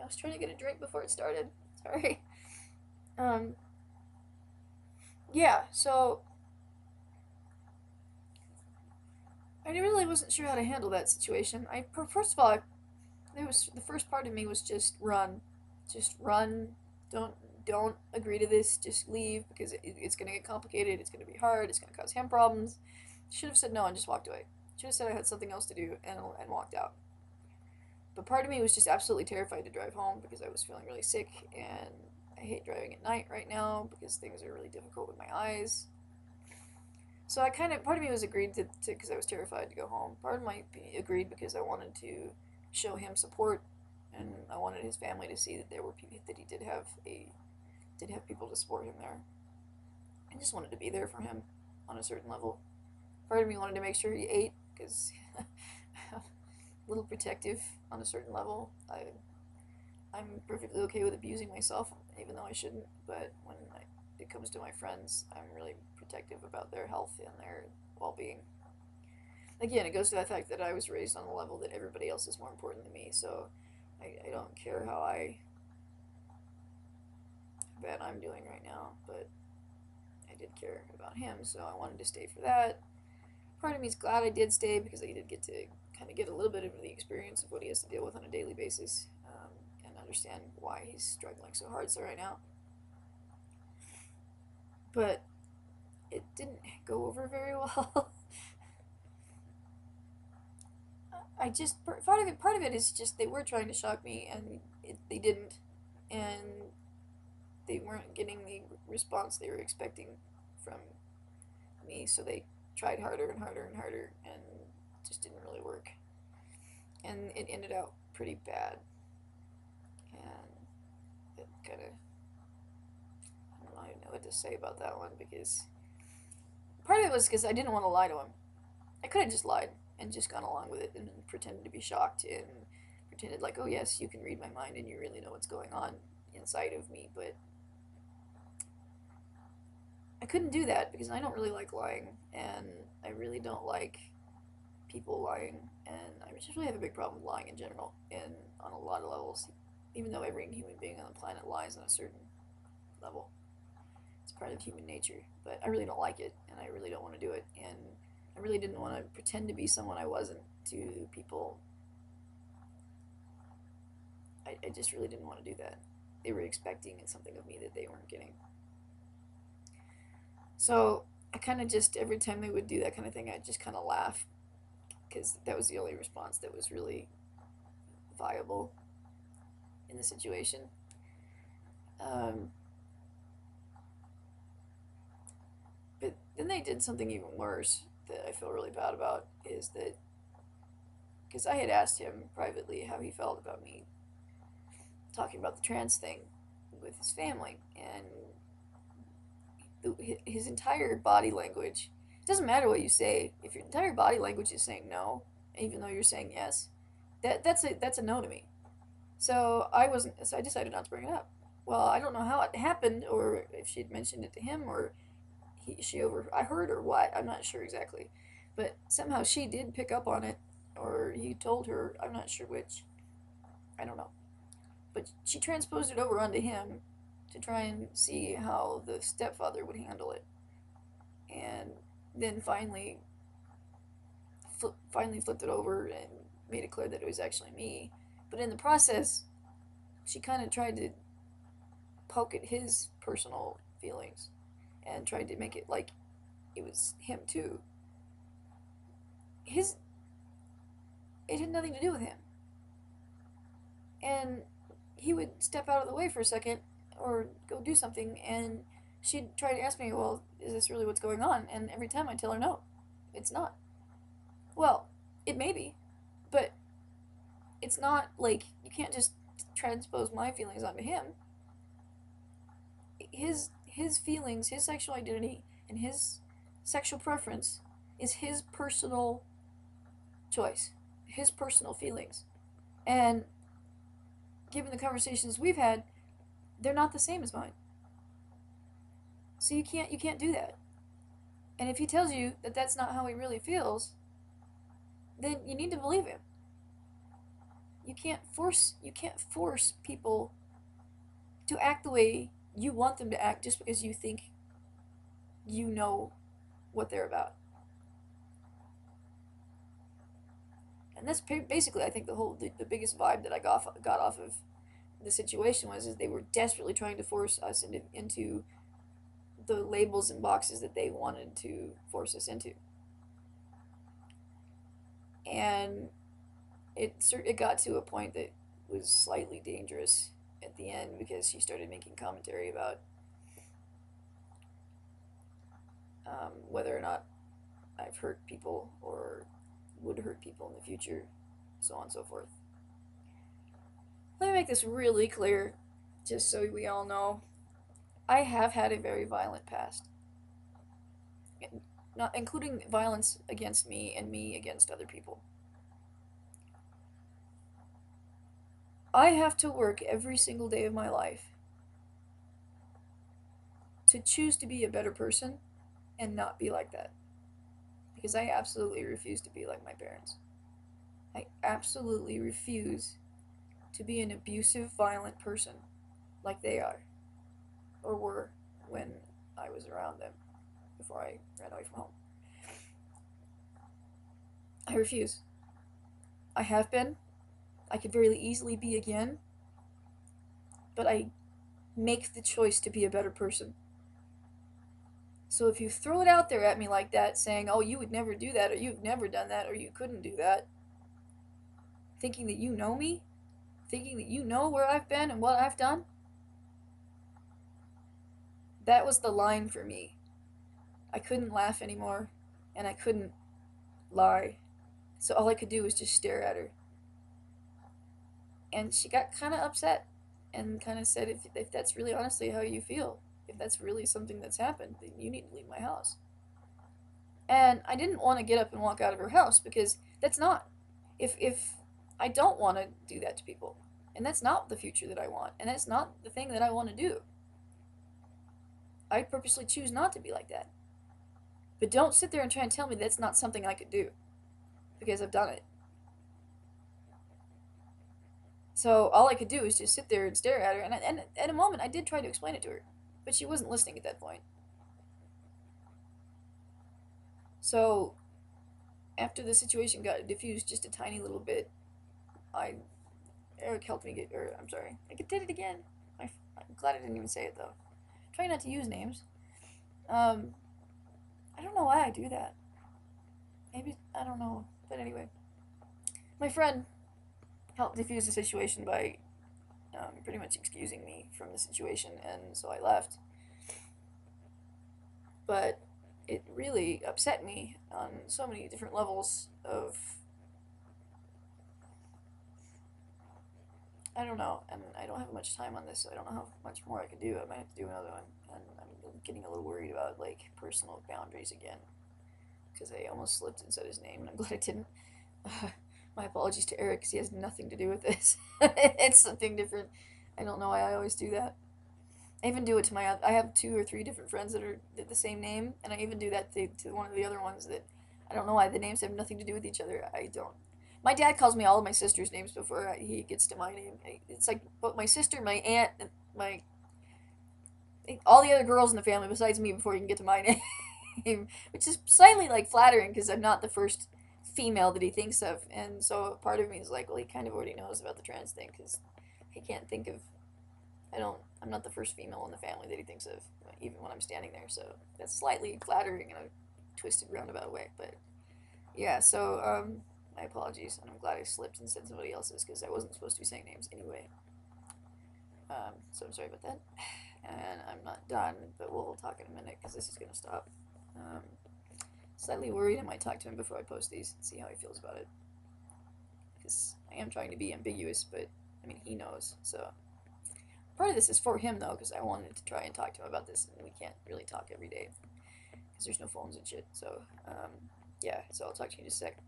was trying to get a drink before it started. Sorry. Um, yeah, so I really wasn't sure how to handle that situation. First of all, it was the first part of me was just run. Don't don't agree to this. Just leave because it's gonna get complicated. It's gonna be hard. It's gonna cause him problems. Should have said no and just walked away. Should have said I had something else to do and walked out. But part of me was just absolutely terrified to drive home because I was feeling really sick and I hate driving at night right now because things are really difficult with my eyes. So I kind of part of me was agreed to because I was terrified to go home. Part of my agreed because I wanted to show him support, and I wanted his family to see that there were people that he did have people to support him there. I just wanted to be there for him on a certain level. Part of me wanted to make sure he ate because a little protective on a certain level. I'm perfectly okay with abusing myself, even though I shouldn't. But it comes to my friends, I'm really protective about their health and their well-being. Again, it goes to the fact that I was raised on a level that everybody else is more important than me. So I don't care how bad I'm doing right now, but I did care about him, so I wanted to stay for that. Part of me is glad I did stay because I did get to kind of get a little bit of the experience of what he has to deal with on a daily basis, and understand why he's struggling so hard so right now. But it didn't go over very well. I just part of it is just they were trying to shock me and they didn't, and they weren't getting the response they were expecting from me, so they tried harder and harder and harder, and it just didn't really work, and it ended out pretty bad, and it kind of I don't even know what to say about that one because part of it was because I didn't want to lie to him. I could have just lied and just gone along with it and pretended to be shocked and pretended like, oh yes, you can read my mind and you really know what's going on inside of me, but I couldn't do that because I don't really like lying and I really don't like people lying, and I just really have a big problem with lying in general and on a lot of levels. Even though every human being on the planet lies on a certain level, it's part of human nature. But I really don't like it, and I really don't want to do it, and I really didn't want to pretend to be someone I wasn't to people. I just really didn't want to do that. They were expecting something of me that they weren't getting. So I kind of just every time they would do that kind of thing, I'd just kind of laugh because that was the only response that was really viable in the situation. Um, but then they did something even worse that I feel really bad about is that because I had asked him privately how he felt about me talking about the trans thing with his family, and his entire body language. It doesn't matter what you say if your entire body language is saying no, even though you're saying yes. That's a no to me. So I wasn't. So I decided not to bring it up. Well, I don't know how it happened, or if she had mentioned it to him, or she over I heard or what. I'm not sure exactly, but somehow she did pick up on it, or he told her. I'm not sure which. I don't know, but she transposed it over onto him to try and see how the stepfather would handle it, and then finally flipped it over and made it clear that it was actually me. But in the process, she kind of tried to poke at his personal feelings and tried to make it like it was him too. His It had nothing to do with him. And he would step out of the way for a second or go do something, and she'd try to ask me, well, is this really what's going on? And every time I tell her, no, it's not. Well, it may be, but it's not like you can't just transpose my feelings onto him. His feelings, his sexual identity, and his sexual preference is his personal choice, his personal feelings. And given the conversations we've had, they're not the same as mine. So you can't do that. And if he tells you that that's not how he really feels, then you need to believe him. you can't force people to act the way you want them to act just because you think you know what they're about. And that's basically, I think, the biggest vibe that I got off of the situation was is they were desperately trying to force us into the labels and boxes that they wanted to force us into. And it got to a point that was slightly dangerous at the end because she started making commentary about whether or not I've hurt people or would hurt people in the future, so on and so forth. Let me make this really clear, just so we all know. I have had a very violent past, not including violence against me and me against other people. I have to work every single day of my life to choose to be a better person and not be like that. Because I absolutely refuse to be like my parents. I absolutely refuse to be an abusive, violent person like they are or were when I was around them before I ran away from home. I refuse. I have been. I could very easily be again. But I make the choice to be a better person. So if you throw it out there at me like that, saying, oh, you would never do that, or you've never done that, or you couldn't do that, thinking that you know me, thinking that you know where I've been and what I've done, that was the line for me. I couldn't laugh anymore, and I couldn't lie. So all I could do was just stare at her. And she got kind of upset and kind of said, if that's really honestly how you feel, if that's really something that's happened, then you need to leave my house. And I didn't want to get up and walk out of her house because that's not. If I don't want to do that to people, and that's not the future that I want, and that's not the thing that I want to do. I purposely choose not to be like that. But don't sit there and try and tell me that's not something I could do, because I've done it. So all I could do is just sit there and stare at her, and at a moment I did try to explain it to her, but she wasn't listening at that point. So after the situation got diffused just a tiny little bit, Eric helped me get, or I'm sorry, I did it again. I'm glad I didn't even say it though. Try not to use names. I don't know why I do that. Maybe, I don't know. But anyway, my friend helped defuse the situation by pretty much excusing me from the situation, and so I left. But it really upset me on so many different levels of, I don't know, and I don't have much time on this, so I don't know how much more I could do. I might have to do another one, and I'm getting a little worried about, like, personal boundaries again, because I almost slipped and said his name, and I'm glad I didn't. My apologies to Eric, because he has nothing to do with this. It's something different. I don't know why I always do that. I even do it to I have 2 or 3 different friends that are the same name, and I even do that to one of the other ones that I don't know why the names have nothing to do with each other. I don't. My dad calls me all of my sister's names before he gets to my name. It's like, but my sister, my aunt, my all the other girls in the family besides me before you can get to my name, which is slightly like flattering because I'm not the first female that he thinks of, and so part of me is like, well, he kind of already knows about the trans thing because he can't think of. I'm not the first female in the family that he thinks of, even when I'm standing there. So that's slightly flattering in a twisted, roundabout way. But yeah, so my apologies, and I'm glad I slipped and said somebody else's because I wasn't supposed to be saying names anyway. So I'm sorry about that. And I'm not done, but we'll talk in a minute because this is gonna stop. Um, Slightly worried I might talk to him before I post these and see how he feels about it. Because I am trying to be ambiguous, but I mean, he knows, so. Part of this is for him, though, because I wanted to try and talk to him about this, and we can't really talk every day because there's no phones and shit. So, yeah, so I'll talk to you in just a sec.